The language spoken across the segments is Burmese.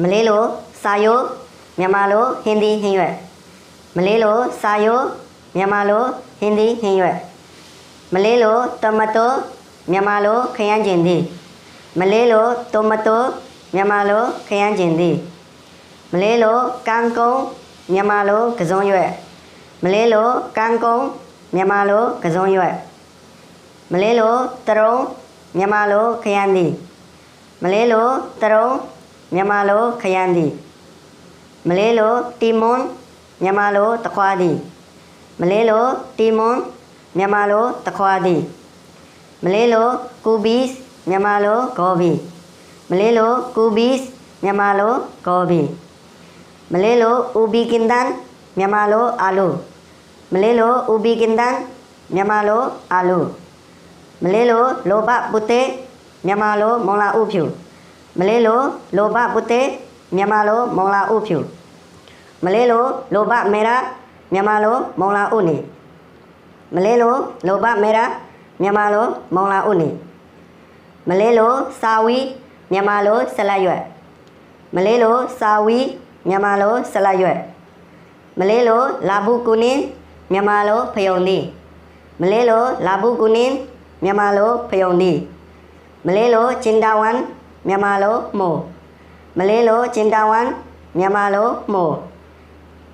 မလေးလိုစာရိုးမြန်မာလိုဟင်းသီးဟင်းရွက်မလေးလိုစာရိုးမြန်မာလိုဟင်းသီးဟင်းရွက်မလေးလိုတိုမတိုမြန်မာလိုခရမ်းကျင်သီးမလေးလိုတိုမတိုမြန်မာလိုခရမ်းကျင်သီးမလေးလိုကန်းကုန်းမြန်မာလိုကစုံရွက်မလေးလိုကန်းကုန်းမြန်မာလိုကစုံရွက်မလေးလိုတရုံမြန်မာလိုခရမ်းသီးမလေးလိုတရုံမြန်မာလိုခရမ်းသီးမလေးလိုတီမွန်မြန်မာလိုတခွားသီးမလေးလိုတီမွန်မြန်မာလိုတခွားသီးမလေးလိုကူဘီစ်မြန်မာလိုဂေါ်ဘီမလေးလိုကူဘီစ်မြန်မာလိုဂေါ်ဘီမလေးလိုဥဘီကင်တန်မြန်မာလိုအာလူမလေးလိုဥဘီကင်တန်မြန်မာလိုအာလူမလေးလိုလိုဘပုတေမြန်မာလိုမုံလာဥဖြူမလေးလိုလိုဘပုတေမြန်မာလိုမုံလာဥဖြူမလေးလိုလိုဘမေရာမြန်မာလိုမုံလာဥနီမလေးလိုလိုဘမေရာမြန်မာလိုမုံလာဥနီမလေးလိုစာဝီမြန်မာလိုဆလတ်ရွက်မလေးလိုစာဝီမြန်မာလိုဆလတ်ရွက်မလေးလိုလာဘူးကူနင်းမြန်မာလိုဖယုံသီးမလေးလိုလာဘူးကူနင်းမြန်မာလိုဖယုံသီးမလေးလိုကျင်တာဝန်မြန်မာလိုမို့မလေးလိုကျင်တာဝန်မြန်မာလိုမို့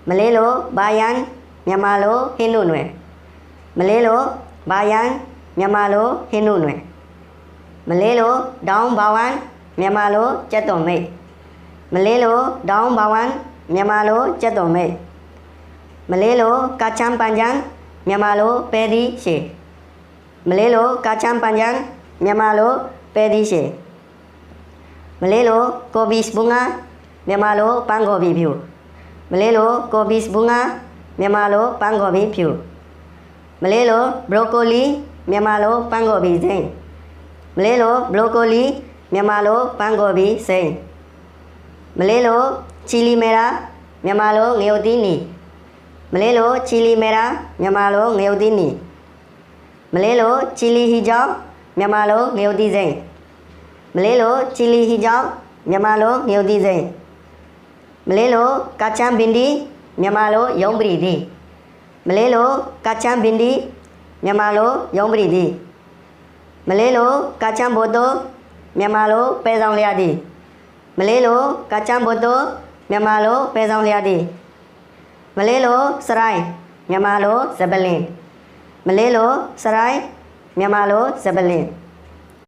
မလေးလိုဘာယန်မြန်မာလိုဟင်းနုနွယ်မလေးလိုဘာယန်မြန်မာလိုဟင်းနုနွယ်မလေးလိုဒေါင်းဘာဝန်မြန်မာလိုကျက်တုံမိတ်မလေးလိုဒေါင်းဘာဝန်မြန်မာလိုကျက်တုံမိတ်မလေးလိုကာချမ်ပန်ဂျန်မြန်မာလိုပဲဒီရှေမလေးလိုကာချမ်ပန်ဂျန်မြန်မာလိုပဲဒီရှေမလေးလိုကိုဘီစ်ဘူငါမြန်မာလိုပန်းကိုဘီဖြူမလေးလိုကိုဘီစ်ဘူငါမြန်မာလိုပန်းကိုဘီဖြူမလေးလိုဘရိုကိုလီမြန်မာလိုပန်းကိုဘီစိမ့်မလေးလိုဘရိုကိုလီမြန်မာလိုပန်းကိုဘီစိမ့်မလေးလိုချီလီမေရာမြန်မာလိုငရုတ်သီးနီမလေးလိုချီလီမေရာမြန်မာလိုငရုတ်သီးနီမလေးလိုချီလီဟီဂျောင်းမြန်မာလိုငရုတ်သီးစိမ့်မလေးလိုချီလီဟီဂျောင်းမြန်မာလိုငရုတ်သီးစိမ့်မလေးလိုကာချမ်ဘင်ဒီမြန်မာလိုယုံပရီသီးမလေးလိုကာချမ်ဘင်ဒီမြန်မာလိုယုံပရီသီးမလေးလိုကာချမ်ဘိုတိုမြန်မာလိုပဲဆောင်လျာသီးမလေးလိုကာချမ်ဘိုတိုမြန်မာလိုပဲဆောင်လျာသီးမလေးလိုစရိုင်းမြန်မာလိုဇပလင်မလေးလိုစရိုင်းမြန်မာလိုဇပလင်